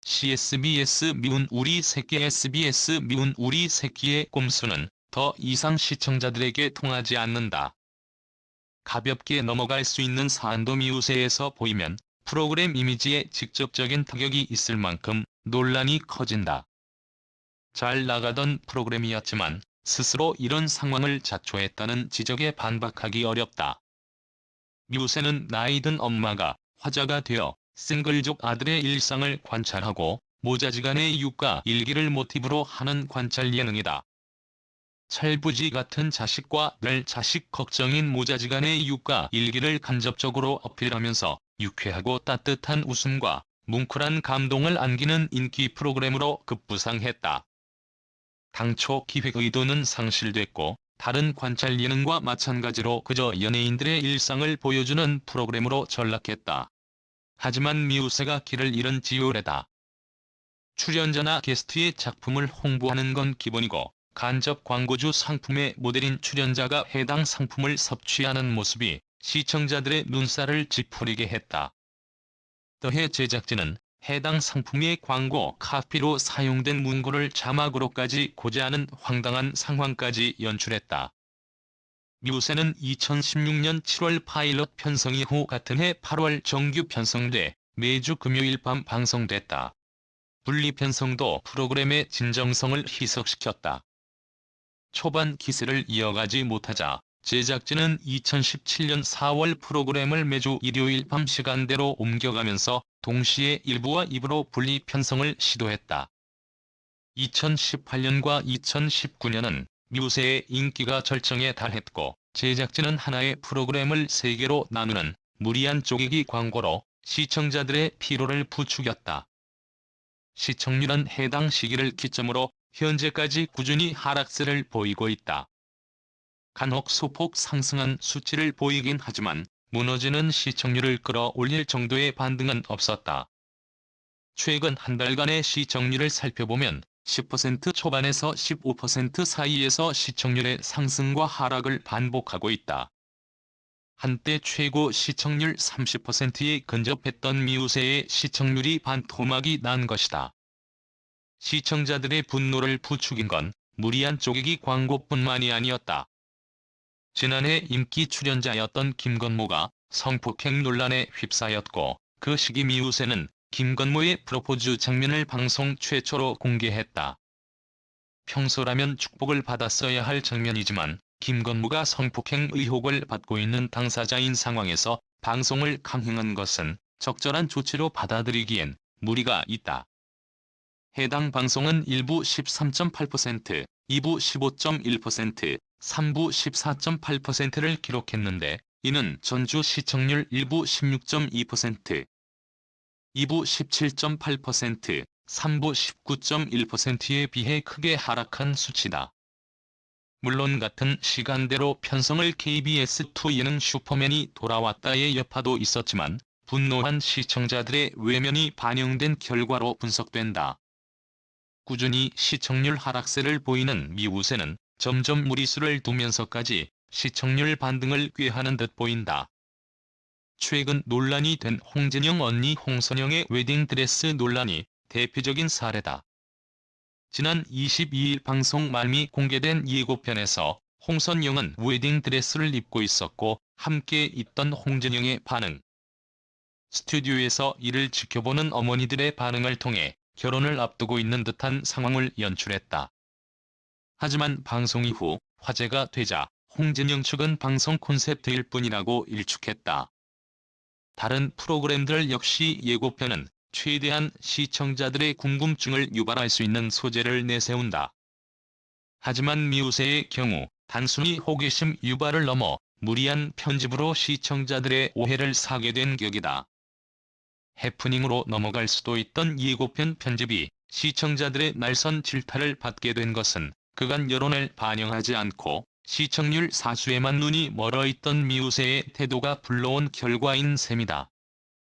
CSBS 미운 우리 새끼 SBS 미운 우리 새끼의 꼼수는 더 이상 시청자들에게 통하지 않는다. 가볍게 넘어갈 수 있는 사안도 미우새에서 보이면 프로그램 이미지에 직접적인 타격이 있을 만큼 논란이 커진다. 잘 나가던 프로그램이었지만 스스로 이런 상황을 자초했다는 지적에 반박하기 어렵다. 미우새는 나이든 엄마가 화자가 되어 싱글족 아들의 일상을 관찰하고 모자지간의 육가 일기를 모티브로 하는 관찰 예능이다. 철부지 같은 자식과 늘 자식 걱정인 모자지간의 육가 일기를 간접적으로 어필하면서 유쾌하고 따뜻한 웃음과 뭉클한 감동을 안기는 인기 프로그램으로 급부상했다. 당초 기획 의도는 상실됐고 다른 관찰 예능과 마찬가지로 그저 연예인들의 일상을 보여주는 프로그램으로 전락했다. 하지만 미우새가 길을 잃은 지효래다. 출연자나 게스트의 작품을 홍보하는 건 기본이고 간접 광고주 상품의 모델인 출연자가 해당 상품을 섭취하는 모습이 시청자들의 눈살을 찌푸리게 했다. 더해 제작진은 해당 상품의 광고 카피로 사용된 문구를 자막으로까지 고지하는 황당한 상황까지 연출했다. 미우새는 2016년 7월 파일럿 편성 이후 같은 해 8월 정규 편성돼 매주 금요일 밤 방송됐다. 분리 편성도 프로그램의 진정성을 희석시켰다. 초반 기세를 이어가지 못하자 제작진은 2017년 4월 프로그램을 매주 일요일 밤 시간대로 옮겨가면서 동시에 1부와 2부로 분리 편성을 시도했다. 2018년과 2019년은 미우새의 인기가 절정에 달했고 제작진은 하나의 프로그램을 3개로 나누는 무리한 쪼개기 광고로 시청자들의 피로를 부추겼다. 시청률은 해당 시기를 기점으로 현재까지 꾸준히 하락세를 보이고 있다. 간혹 소폭 상승한 수치를 보이긴 하지만 무너지는 시청률을 끌어올릴 정도의 반등은 없었다. 최근 한 달간의 시청률을 살펴보면 10% 초반에서 15% 사이에서 시청률의 상승과 하락을 반복하고 있다. 한때 최고 시청률 30%에 근접했던 미우새의 시청률이 반토막이 난 것이다. 시청자들의 분노를 부추긴 건 무리한 쪼개기 광고뿐만이 아니었다. 지난해 인기 출연자였던 김건모가 성폭행 논란에 휩싸였고 그 시기 미우새는 김건모의 프로포즈 장면을 방송 최초로 공개했다. 평소라면 축복을 받았어야 할 장면이지만 김건모가 성폭행 의혹을 받고 있는 당사자인 상황에서 방송을 강행한 것은 적절한 조치로 받아들이기엔 무리가 있다. 해당 방송은 1부 13.8%, 2부 15.1%, 3부 14.8%를 기록했는데 이는 전주 시청률 1부 16.2%, 2부 17.8%, 3부 19.1%에 비해 크게 하락한 수치다. 물론 같은 시간대로 편성을 KBS2 예능 슈퍼맨이 돌아왔다의 여파도 있었지만 분노한 시청자들의 외면이 반영된 결과로 분석된다. 꾸준히 시청률 하락세를 보이는 미우새는 점점 무리수를 두면서까지 시청률 반등을 꾀하는 듯 보인다. 최근 논란이 된 홍진영 언니 홍선영의 웨딩드레스 논란이 대표적인 사례다. 지난 22일 방송 말미 공개된 예고편에서 홍선영은 웨딩드레스를 입고 있었고 함께 있던 홍진영의 반응. 스튜디오에서 이를 지켜보는 어머니들의 반응을 통해 결혼을 앞두고 있는 듯한 상황을 연출했다. 하지만 방송 이후 화제가 되자 홍진영 측은 방송 콘셉트일 뿐이라고 일축했다. 다른 프로그램들 역시 예고편은 최대한 시청자들의 궁금증을 유발할 수 있는 소재를 내세운다. 하지만 미우새의 경우 단순히 호기심 유발을 넘어 무리한 편집으로 시청자들의 오해를 사게 된 격이다. 해프닝으로 넘어갈 수도 있던 예고편 편집이 시청자들의 날선 질타를 받게 된 것은 그간 여론을 반영하지 않고 시청률 사수에만 눈이 멀어있던 미우새의 태도가 불러온 결과인 셈이다.